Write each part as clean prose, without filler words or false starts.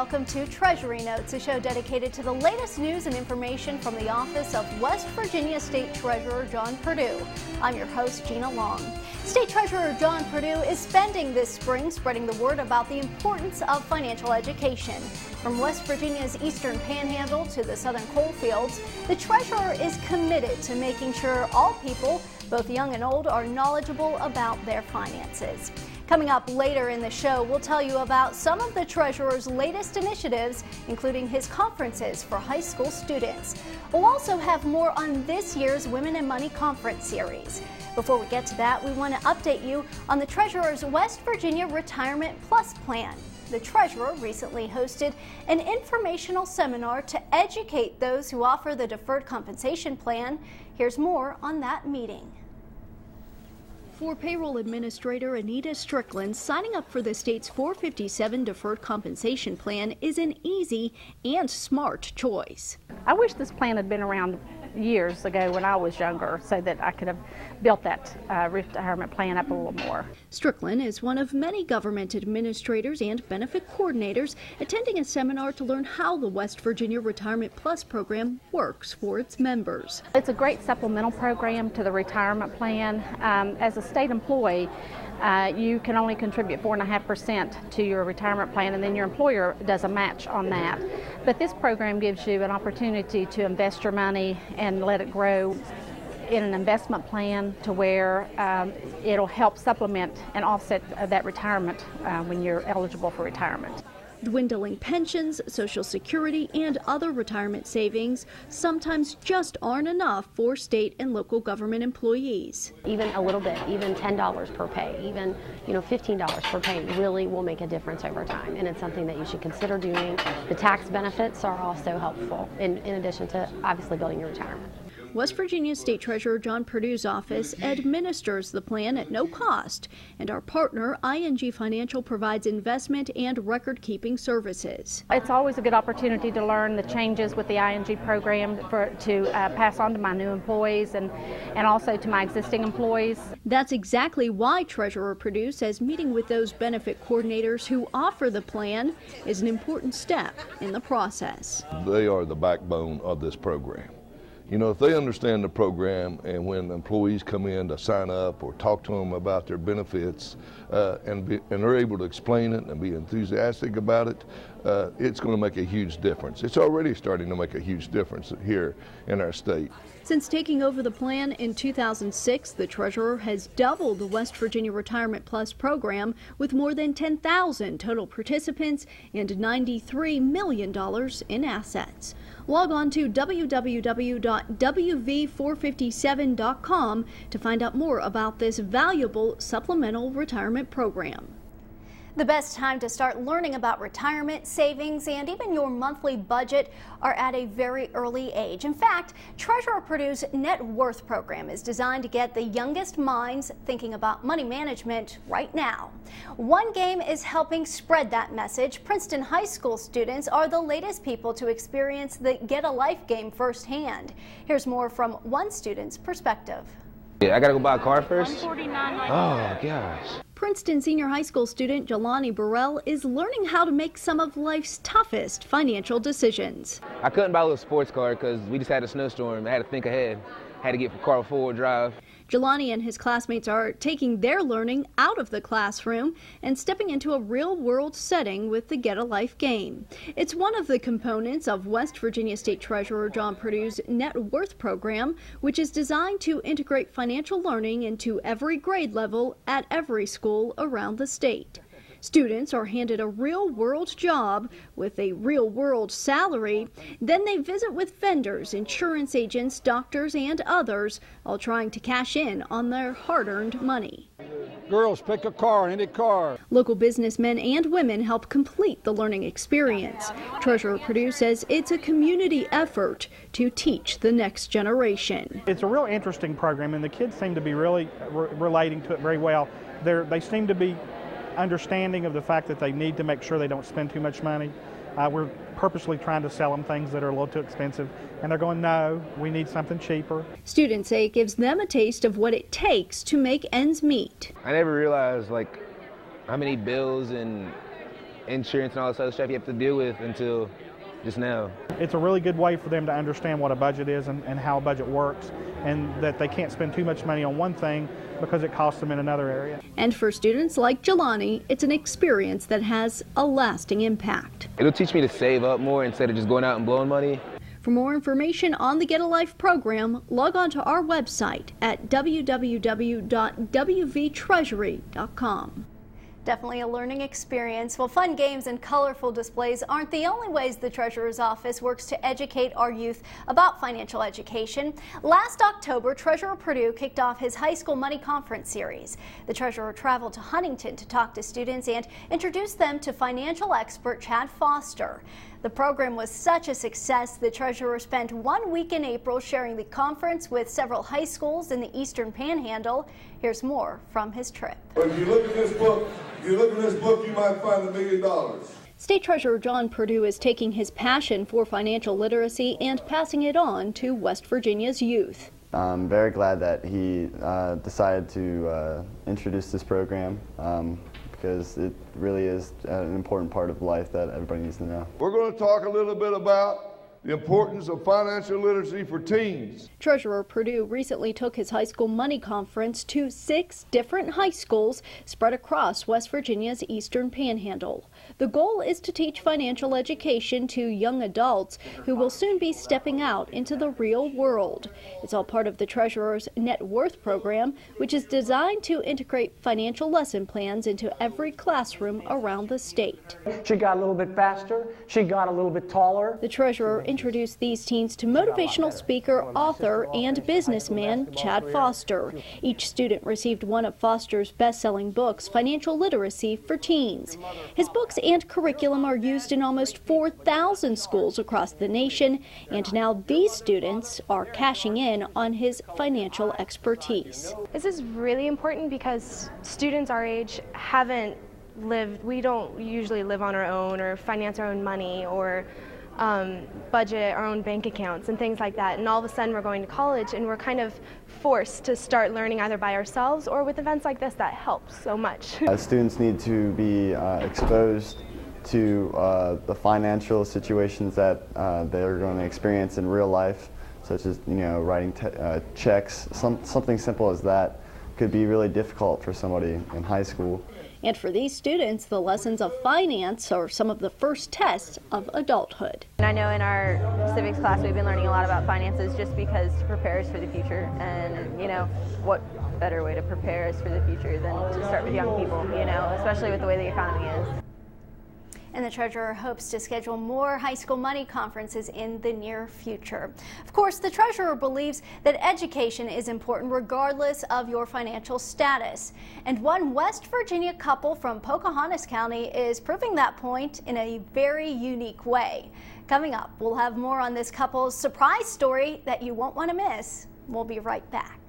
welcome to Treasury Notes, a show dedicated to the latest news and information from the office of West Virginia State Treasurer John Perdue. I'm your host, Gina Long. State Treasurer John Perdue is spending this spring spreading the word about the importance of financial education. From West Virginia's eastern panhandle to the southern coalfields, the Treasurer is committed to making sure all people, both young and old, are knowledgeable about their finances. Coming up later in the show, we'll tell you about some of the Treasurer's latest initiatives, including his conferences for high school students. We'll also have more on this year's Women and Money Conference series. Before we get to that, we want to update you on the Treasurer's West Virginia Retirement Plus plan. The Treasurer recently hosted an informational seminar to educate those who offer the deferred compensation plan. Here's more on that meeting. For payroll administrator Anita Strickland, signing up for the state's 457 deferred compensation plan is an easy and smart choice. I wish this plan had been around years ago when I was younger so that I could have built that retirement plan up a little more. Strickland is one of many government administrators and benefit coordinators attending a seminar to learn how the West Virginia Retirement Plus program works for its members. It's a great supplemental program to the retirement plan. As a state employee, you can only contribute 4.5% to your retirement plan, and then your employer does a match on that. But this program gives you an opportunity to invest your money and let it grow in an investment plan to where it'll help supplement and offset that retirement when you're eligible for retirement. Dwindling pensions, Social Security, and other retirement savings sometimes just aren't enough for state and local government employees. Even a little bit, even $10 per pay, even $15 per pay really will make a difference over time, and it's something that you should consider doing. The tax benefits are also helpful in addition to obviously building your retirement. West Virginia State Treasurer John Perdue's office administers the plan at no cost, and our partner, ING Financial, provides investment and record-keeping services. It's always a good opportunity to learn the changes with the ING program to pass on to my new employees and also to my existing employees. That's exactly why Treasurer Perdue says meeting with those benefit coordinators who offer the plan is an important step in the process. They are the backbone of this program. If they understand the program, and when employees come in to sign up or talk to them about their benefits and they're able to explain it and be enthusiastic about it, it's going to make a huge difference. It's already starting to make a huge difference here in our state. Since taking over the plan in 2006, the Treasurer has doubled the West Virginia Retirement Plus program with more than 10,000 total participants and $93 million in assets. Log on to www.wv457.com to find out more about this valuable supplemental retirement program. The best time to start learning about retirement, savings, and even your monthly budget are at a very early age. In fact, Treasurer Perdue's Net Worth program is designed to get the youngest minds thinking about money management right now. One Game is helping spread that message. Princeton High School students are the latest people to experience the Get a Life game firsthand. Here's more from one student's perspective. I gotta go buy a car first? $149.99. Oh, gosh. Princeton senior high school student Jelani Burrell is learning how to make some of life's toughest financial decisions. I couldn't buy a little sports car because we just had a snowstorm. I had to think ahead. Had to get for car with four-wheel drive. Jelani and his classmates are taking their learning out of the classroom and stepping into a real-world setting with the Get a Life game. It's one of the components of West Virginia State Treasurer John Perdue's Net Worth program, which is designed to integrate financial learning into every grade level at every school around the state. Students are handed a real-world job with a real-world salary. Then they visit with vendors, insurance agents, doctors, and others, all trying to cash in on their hard-earned money. Girls, pick a car, any car. Local businessmen and women help complete the learning experience. Treasurer Perdue says it's a community effort to teach the next generation. It's a real interesting program, and the kids seem to be really relating to it very well. They seem to be understanding of the fact that they need to make sure they don't spend too much money. We're purposely trying to sell them things that are a little too expensive, and they're going, no, we need something cheaper. Students say it gives them a taste of what it takes to make ends meet. I never realized how many bills and insurance and all this other stuff you have to deal with until just now. It's a really good way for them to understand what a budget is and how a budget works, and that they can't spend too much money on one thing because it costs them in another area. And for students like Jelani, it's an experience that has a lasting impact. It'll teach me to save up more instead of just going out and blowing money. For more information on the Get a Life program, log on to our website at www.wvtreasury.com. Definitely a learning experience. Well, fun games and colorful displays aren't the only ways the Treasurer's Office works to educate our youth about financial education. Last October, Treasurer Perdue kicked off his high school money conference series. The Treasurer traveled to Huntington to talk to students and introduce them to financial expert Chad Foster. The program was such a success, the Treasurer spent 1 week in April sharing the conference with several high schools in the Eastern Panhandle. Here's more from his trip. If you look at this book, you might find $1 million. State Treasurer John Perdue is taking his passion for financial literacy and passing it on to West Virginia's youth. I'm very glad that he decided to introduce this program. Because it really is an important part of life that everybody needs to know. We're going to talk a little bit about the importance of financial literacy for teens. Treasurer Perdue recently took his high school money conference to 6 different high schools spread across West Virginia's Eastern Panhandle. The goal is to teach financial education to young adults who will soon be stepping out into the real world. It's all part of the Treasurer's Net Worth program, which is designed to integrate financial lesson plans into every classroom around the state. She got a little bit faster. She got a little bit taller. The Treasurer introduced these teens to motivational speaker, author, and businessman Chad Foster. Each student received one of Foster's best-selling books, Financial Literacy for Teens. His books and curriculum are used in almost 4,000 schools across the nation, and now these students are cashing in on his financial expertise. This is really important because students our age haven't lived, we don't usually live on our own or finance our own money or budget our own bank accounts and things like that, and all of a sudden we're going to college and we're kind of forced to start learning either by ourselves or with events like this that helps so much. Students need to be exposed to the financial situations that they're going to experience in real life, such as writing checks. Something simple as that could be really difficult for somebody in high school. And for these students, the lessons of finance are some of the first tests of adulthood. And I know in our civics class we've been learning a lot about finances just because to prepare us for the future. And what better way to prepare us for the future than to start with young people, especially with the way the economy is. And the Treasurer hopes to schedule more high school money conferences in the near future. Of course, the Treasurer believes that education is important regardless of your financial status. And one West Virginia couple from Pocahontas County is proving that point in a very unique way. Coming up, we'll have more on this couple's surprise story that you won't want to miss. We'll be right back.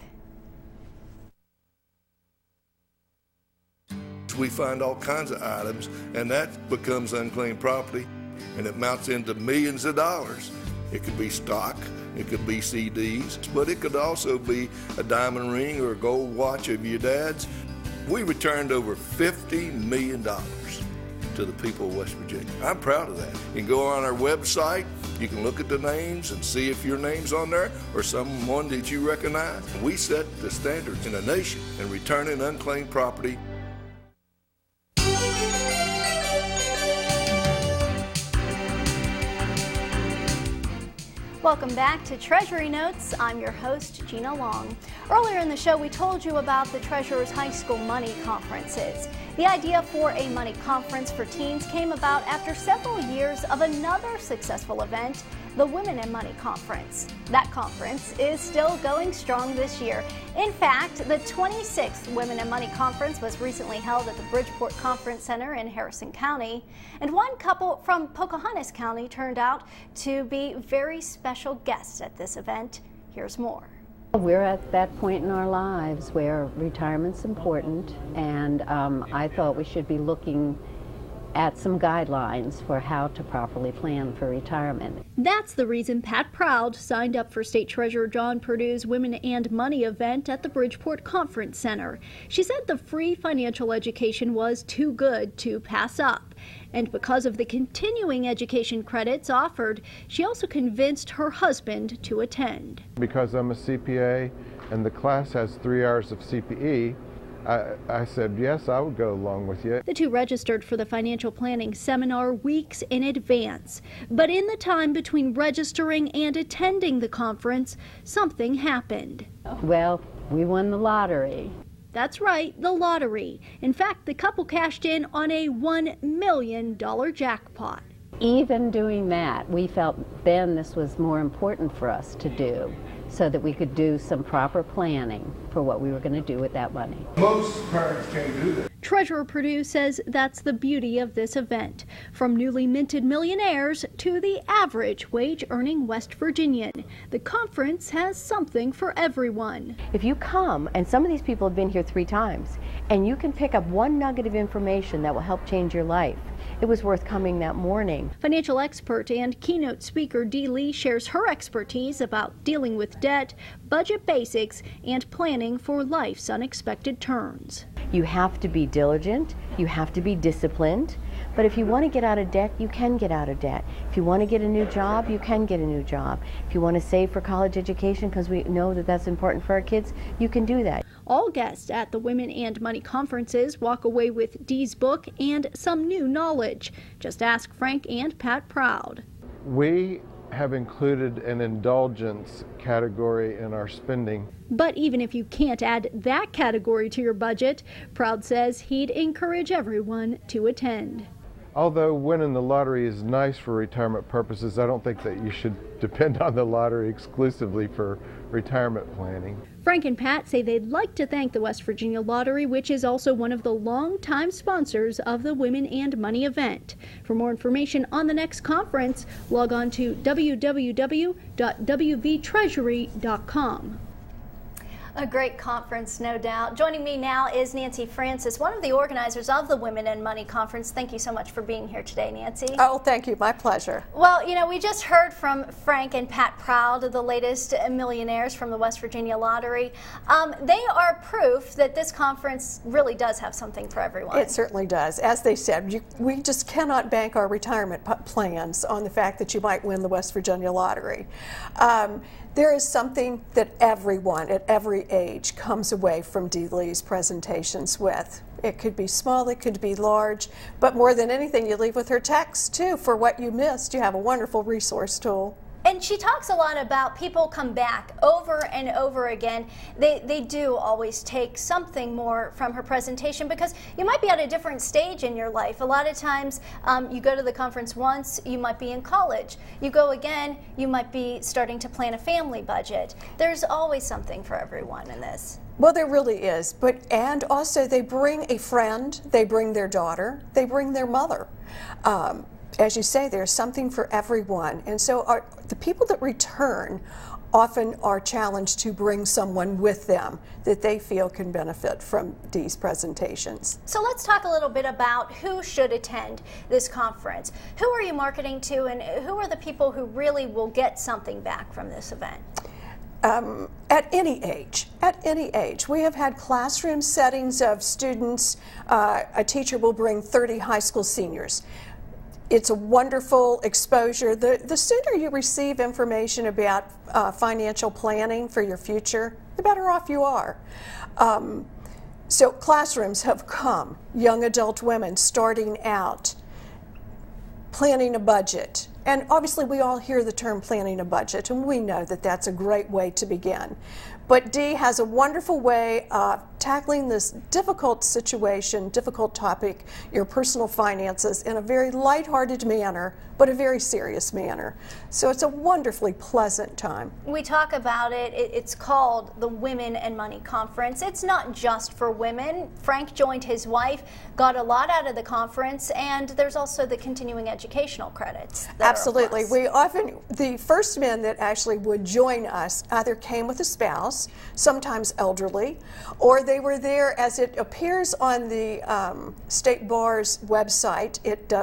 We find all kinds of items, and that becomes unclaimed property, and it mounts into millions of dollars. It could be stock, it could be CDs, but it could also be a diamond ring or a gold watch of your dad's. We returned over $50 million to the people of West Virginia. I'm proud of that. You can go on our website, you can look at the names and see if your name's on there or someone that you recognize. We set the standards in the nation in returning unclaimed property. Welcome back to Treasury Notes. I'm your host, Gina Long. Earlier in the show, we told you about the Treasurer's High School Money Conferences. The idea for a money conference for teens came about after several years of another successful event, the Women in Money Conference. That conference is still going strong this year. In fact, the 26th Women in Money Conference was recently held at the Bridgeport Conference Center in Harrison County. And one couple from Pocahontas County turned out to be very special guests at this event. Here's more. We're at that point in our lives where retirement's important, and I thought we should be looking at some guidelines for how to properly plan for retirement. That's the reason Pat Proud signed up for State Treasurer John Perdue's Women and Money event at the Bridgeport Conference Center. She said the free financial education was too good to pass up. And because of the continuing education credits offered, she also convinced her husband to attend. Because I'm a CPA and the class has 3 hours of CPE, I said, yes, I would go along with you. The two registered for the financial planning seminar weeks in advance. But in the time between registering and attending the conference, something happened. Well, we won the lottery. That's right, the lottery. In fact, the couple cashed in on a $1 million jackpot. Even doing that, we felt then this was more important for us to do, so that we could do some proper planning for what we were going to do with that money. Most parents can't do that. Treasurer Perdue says that's the beauty of this event. From newly minted millionaires to the average wage-earning West Virginian, the conference has something for everyone. If you come, and some of these people have been here 3 times, and you can pick up one nugget of information that will help change your life, it was worth coming that morning. Financial expert and keynote speaker Dee Lee shares her expertise about dealing with debt, budget basics, and planning for life's unexpected turns. You have to be diligent, you have to be disciplined, but if you want to get out of debt, you can get out of debt. If you want to get a new job, you can get a new job. If you want to save for college education, because we know that that's important for our kids, you can do that. All guests at the Women and Money conferences walk away with Dee's book and some new knowledge. Just ask Frank and Pat Proud. We have included an indulgence category in our spending. But even if you can't add that category to your budget, Proud says he'd encourage everyone to attend. Although winning the lottery is nice for retirement purposes, I don't think that you should depend on the lottery exclusively for retirement planning. Frank and Pat say they'd like to thank the West Virginia Lottery, which is also one of the longtime sponsors of the Women and Money event. For more information on the next conference, log on to www.wvtreasury.com. A great conference, no doubt. Joining me now is Nancy Francis, one of the organizers of the Women and Money Conference. Thank you so much for being here today, Nancy. Oh, thank you. My pleasure. Well, you know, we just heard from Frank and Pat Proud, the latest millionaires from the West Virginia Lottery. They are proof that this conference really does have something for everyone. It certainly does. As they said, we just cannot bank our retirement plans on the fact that you might win the West Virginia Lottery. There is something that everyone at every age comes away from Dee Lee's presentations with. It could be small, it could be large, but more than anything, you leave with her text too for what you missed. You have a wonderful resource tool. And she talks a lot about people come back over and over again. They do always take something more from her presentation because you might be at a different stage in your life. A lot of times you go to the conference once, you might be in college. You go again, you might be starting to plan a family budget. There's always something for everyone in this. Well, there really is, and also they bring a friend, they bring their daughter, they bring their mother. As you say, there's something for everyone. And so the people that return often are challenged to bring someone with them that they feel can benefit from Dee's presentations. So let's talk a little bit about who should attend this conference. Who are you marketing to, and who are the people who really will get something back from this event? At any age. We have had classroom settings of students. A teacher will bring 30 high school seniors. It's a wonderful exposure. The sooner you receive information about financial planning for your future, the better off you are. So classrooms have come, young adult women starting out, planning a budget. And obviously we all hear the term planning a budget, and we know that that's a great way to begin. But Dee has a wonderful way of tackling this difficult situation, difficult topic, your personal finances, in a very lighthearted manner, but a very serious manner. So it's a wonderfully pleasant time. We talk about it. It's called the Women and Money Conference. It's not just for women. Frank joined his wife, got a lot out of the conference, and there's also the continuing educational credits. Absolutely. The first men that actually would join us either came with a spouse, sometimes elderly, or they they were there as it appears on the State Bar's website.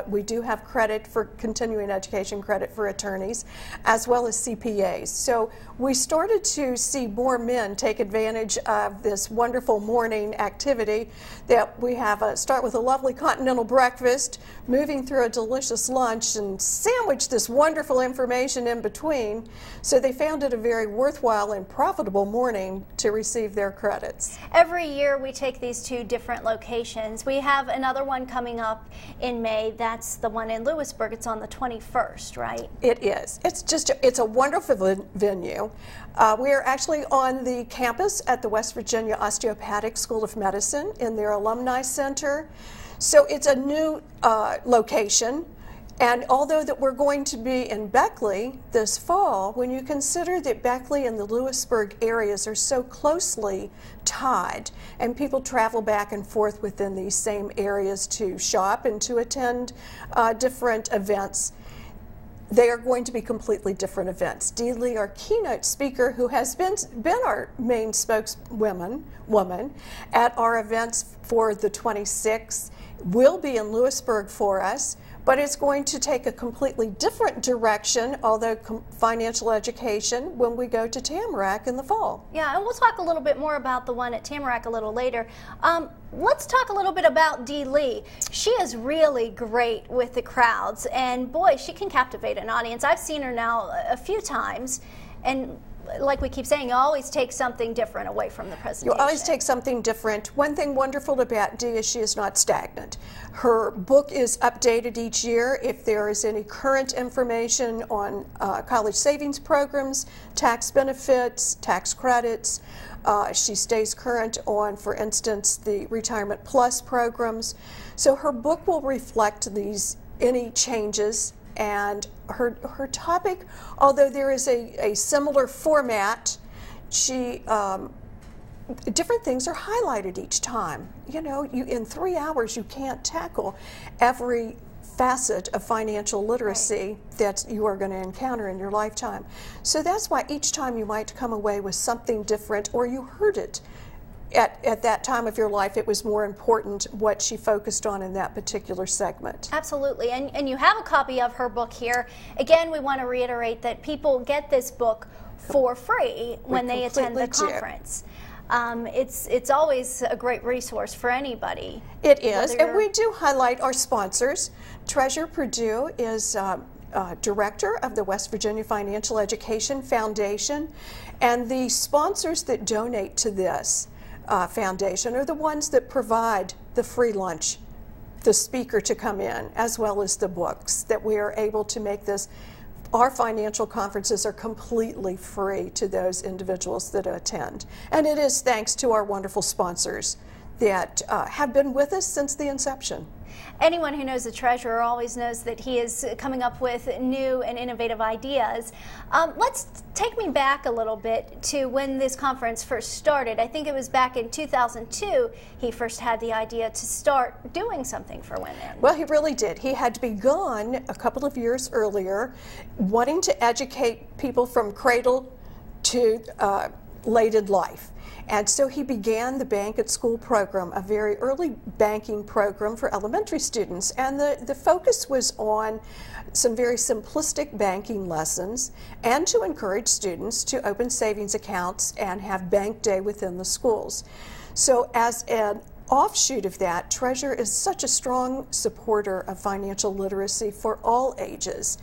We do have credit for continuing education credit for attorneys as well as CPAs. So we started to see more men take advantage of this wonderful morning activity that we have. Start with a lovely continental breakfast, moving through a delicious lunch, and sandwich this wonderful information in between. So they found it a very worthwhile and profitable morning to receive their credits. Every year we take these to different locations. We have another one coming up in May. That's the one in Lewisburg. It's on the 21st, right? It is. It's a wonderful venue. We are actually on the campus at the West Virginia Osteopathic School of Medicine in their Alumni Center. So it's a new location. And although that we're going to be in Beckley this fall, when you consider that Beckley and the Lewisburg areas are so closely tied and people travel back and forth within these same areas to shop and to attend different events, they are going to be completely different events. Dee Lee, our keynote speaker, who has been our main spokeswoman at our events for the 26th, will be in Lewisburg for us. But it's going to take a completely different direction, although financial education, when we go to Tamarack in the fall. Yeah, and we'll talk a little bit more about the one at Tamarack a little later. Let's talk a little bit about Dee Lee. She is really great with the crowds, and boy, she can captivate an audience. I've seen her now a few times, and like we keep saying, you always take something different away from the presentation. You always take something different. One thing wonderful about Dee is she is not stagnant. Her book is updated each year. If there is any current information on college savings programs, tax benefits, tax credits, she stays current on, for instance, the Retirement Plus programs. So her book will reflect any changes. And her topic, although there is a similar format, different things are highlighted each time. You know, in 3 hours you can't tackle every facet of financial literacy that you are going to encounter in your lifetime. So that's why each time you might come away with something different, or you heard it at that time of your life, it was more important what she focused on in that particular segment. Absolutely, and you have a copy of her book here. Again, we want to reiterate that people get this book for free when they attend the conference. It's always a great resource for anybody. It is, and we do highlight our sponsors. Treasurer Perdue is director of the West Virginia Financial Education Foundation, and the sponsors that donate to this foundation are the ones that provide the free lunch, the speaker to come in, as well as the books, that we are able to make this. Our financial conferences are completely free to those individuals that attend. And it is thanks to our wonderful sponsors that have been with us since the inception. Anyone who knows the treasurer always knows that he is coming up with new and innovative ideas. Let's take me back a little bit to when this conference first started. I think it was back in 2002 he first had the idea to start doing something for women. Well, he really did. He had begun a couple of years earlier wanting to educate people from cradle to late in life. And so he began the Bank at School program, a very early banking program for elementary students. And the focus was on some very simplistic banking lessons and to encourage students to open savings accounts and have bank day within the schools. So as an offshoot of that, Treasurer is such a strong supporter of financial literacy for all ages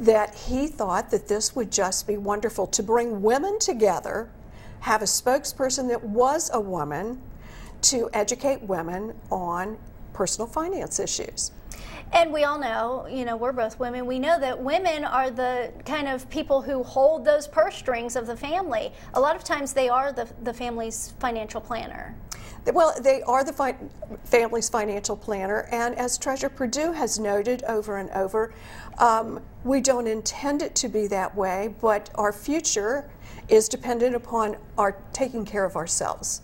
that he thought that this would just be wonderful to bring women together, have a spokesperson that was a woman to educate women on personal finance issues. And we all know, we're both women, we know that women are the kind of people who hold those purse strings of the family. A lot of times they are the family's financial planner. Well, they are the family's financial planner, and as Treasurer Perdue has noted over and over, we don't intend it to be that way, but our future is dependent upon our taking care of ourselves.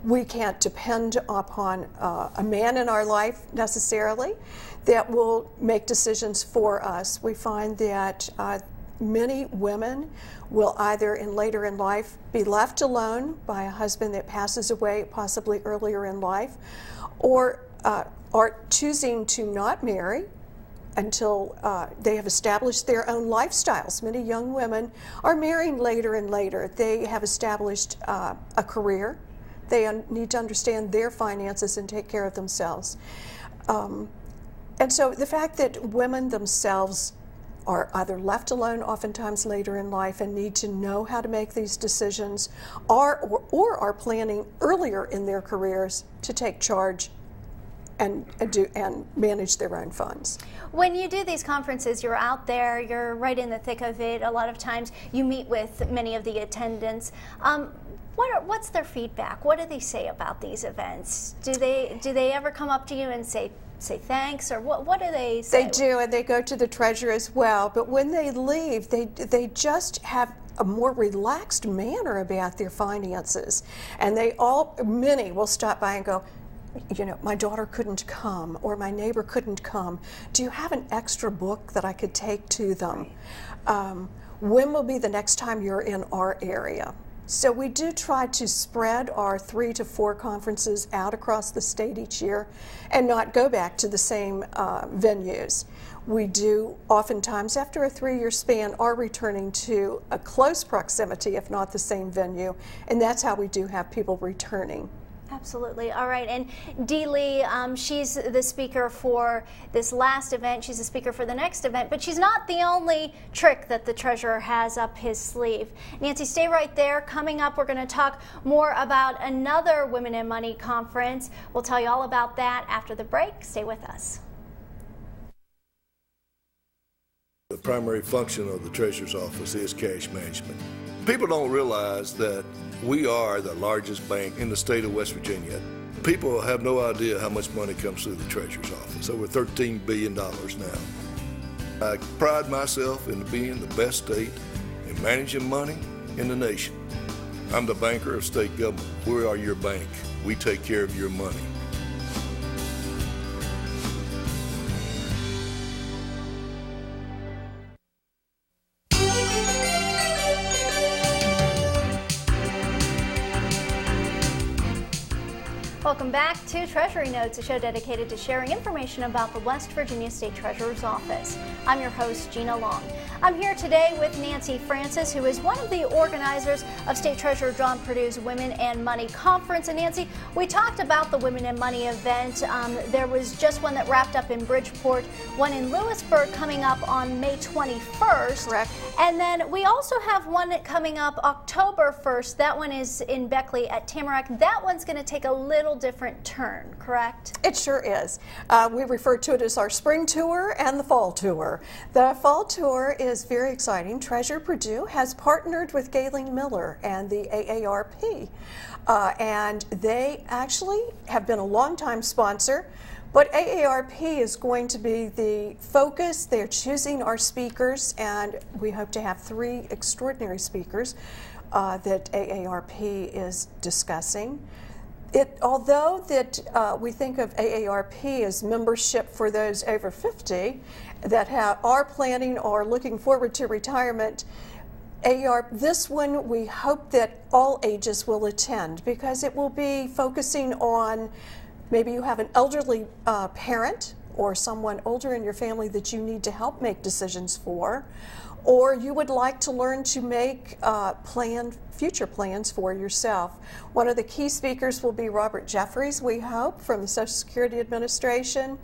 We can't depend upon a man in our life necessarily that will make decisions for us. We find that many women will either later in life be left alone by a husband that passes away, possibly earlier in life, or are choosing to not marry until they have established their own lifestyles. Many young women are marrying later and later. They have established a career. They need to understand their finances and take care of themselves. And so the fact that women themselves are either left alone oftentimes later in life and need to know how to make these decisions, or are planning earlier in their careers to take charge and manage their own funds. When you do these conferences, you're out there, you're right in the thick of it. A lot of times you meet with many of the attendants. What's their feedback? What do they say about these events? Do they ever come up to you and say thanks, or what do they say? They do, and they go to the treasurer as well. But when they leave, they just have a more relaxed manner about their finances, and many will stop by and go, you know, my daughter couldn't come, or my neighbor couldn't come. Do you have an extra book that I could take to them? When will be the next time you're in our area? So we do try to spread our 3 to 4 conferences out across the state each year and not go back to the same venues. We do oftentimes, after a 3-year span, are returning to a close proximity, if not the same venue, and that's how we do have people returning. Absolutely. All right. And Dee Lee, she's the speaker for this last event. She's the speaker for the next event, but she's not the only trick that the treasurer has up his sleeve. Nancy, stay right there. Coming up, we're going to talk more about another Women in Money conference. We'll tell you all about that after the break. Stay with us. The primary function of the treasurer's office is cash management. People don't realize that we are the largest bank in the state of West Virginia. People have no idea how much money comes through the treasurer's office, over $13 billion now. I pride myself in being the best state in managing money in the nation. I'm the banker of state government. We are your bank. We take care of your money. Welcome back to Treasury Notes, a show dedicated to sharing information about the West Virginia State Treasurer's Office. I'm your host, Gina Long. I'm here today with Nancy Francis, who is one of the organizers of State Treasurer John Perdue's Women and Money Conference. And Nancy, we talked about the Women and Money event. There was just one that wrapped up in Bridgeport, one in Lewisburg coming up on May 21st. Correct. And then we also have one coming up October 1st. That one is in Beckley at Tamarack. That one's going to take a little different turn, correct? It sure is. We refer to it as our spring tour and the fall tour. The fall tour is very exciting. Treasurer Perdue has partnered with Galen Miller and the AARP, and they actually have been a longtime sponsor. But AARP is going to be the focus. They're choosing our speakers, and we hope to have 3 extraordinary speakers that AARP is discussing. Although we think of AARP as membership for those over 50 that are planning or looking forward to retirement, this one we hope that all ages will attend, because it will be focusing on maybe you have an elderly parent or someone older in your family that you need to help make decisions for, or you would like to learn to make future plans for yourself. One of the key speakers will be Robert Jeffries, we hope, from the Social Security Administration.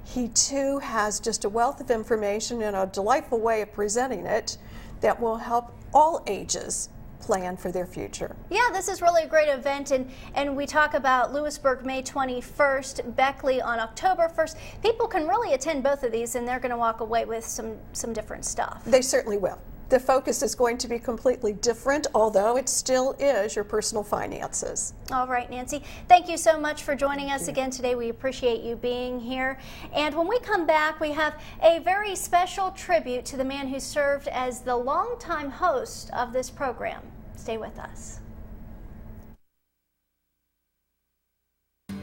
He too has just a wealth of information and a delightful way of presenting it that will help all ages plan for their future. Yeah, this is really a great event, and we talk about Lewisburg May 21st, Beckley on October 1st. People can really attend both of these, and they're going to walk away with some different stuff. They certainly will. The focus is going to be completely different, although it still is your personal finances. All right, Nancy, thank you so much for joining us again today. We appreciate you being here. And when we come back, we have a very special tribute to the man who served as the longtime host of this program. Stay with us.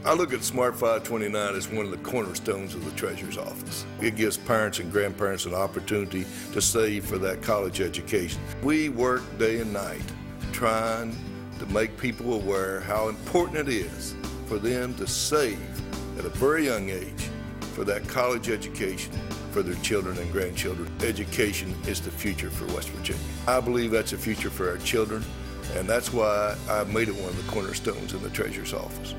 I look at Smart 529 as one of the cornerstones of the Treasurer's Office. It gives parents and grandparents an opportunity to save for that college education. We work day and night trying to make people aware how important it is for them to save at a very young age for that college education for their children and grandchildren. Education is the future for West Virginia. I believe that's the future for our children, and that's why I made it one of the cornerstones in the Treasurer's Office.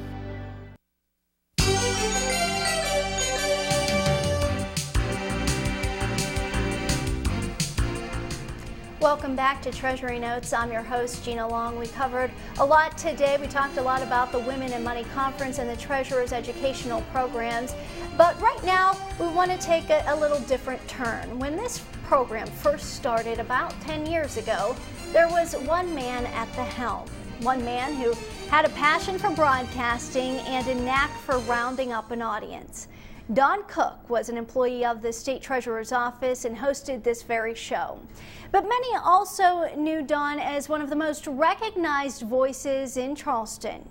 Welcome back to Treasury Notes. I'm your host, Gina Long. We covered a lot today. We talked a lot about the Women in Money Conference and the Treasurer's educational programs. But right now, we want to take a little different turn. When this program first started about 10 years ago, there was one man at the helm. One man who had a passion for broadcasting and a knack for rounding up an audience. Don Cook was an employee of the State Treasurer's Office and hosted this very show. But many also knew Don as one of the most recognized voices in Charleston.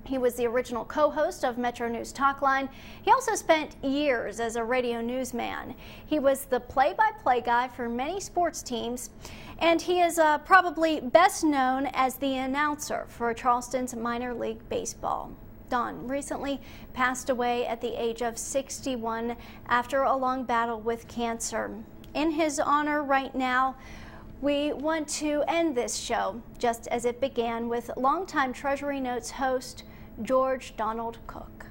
He was the original co-host of Metro News Talkline. He also spent years as a radio newsman. He was the play-by-play guy for many sports teams, and he is probably best known as the announcer for Charleston's minor league baseball. Don recently passed away at the age of 61 after a long battle with cancer. In his honor right now, we want to end this show just as it began with longtime Treasury Notes host George Donald Cook.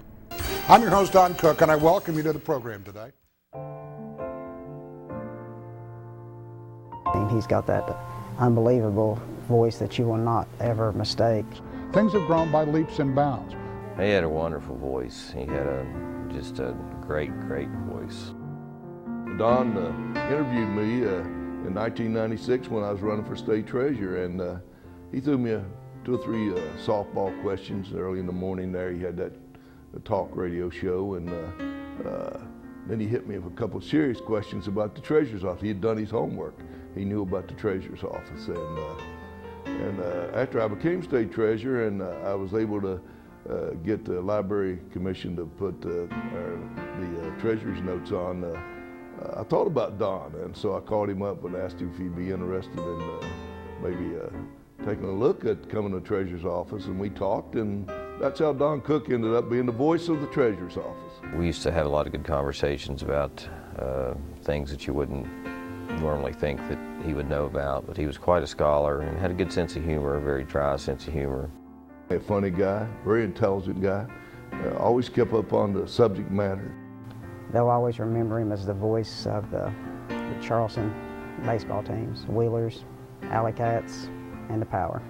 I'm your host, Don Cook, and I welcome you to the program today. He's got that unbelievable voice that you will not ever mistake. Things have grown by leaps and bounds. He had a wonderful voice. He had just a great voice. Don interviewed me in 1996 when I was running for state treasurer, and he threw me 2 or 3 softball questions early in the morning there. He had that talk radio show, and then he hit me with a couple of serious questions about the treasurer's office. He had done his homework. He knew about the treasurer's office, and after I became state treasurer and I was able to get the Library Commission to put the treasurer's notes on, I thought about Don, and so I called him up and asked him if he'd be interested in maybe taking a look at coming to the treasurer's office, and we talked, and that's how Don Cook ended up being the voice of the treasurer's office. We used to have a lot of good conversations about things that you wouldn't normally think that he would know about, but he was quite a scholar and had a good sense of humor, a very dry sense of humor. A funny guy, very intelligent guy, always kept up on the subject matter. They'll always remember him as the voice of the Charleston baseball teams, Wheelers, Alley Cats, and the Power.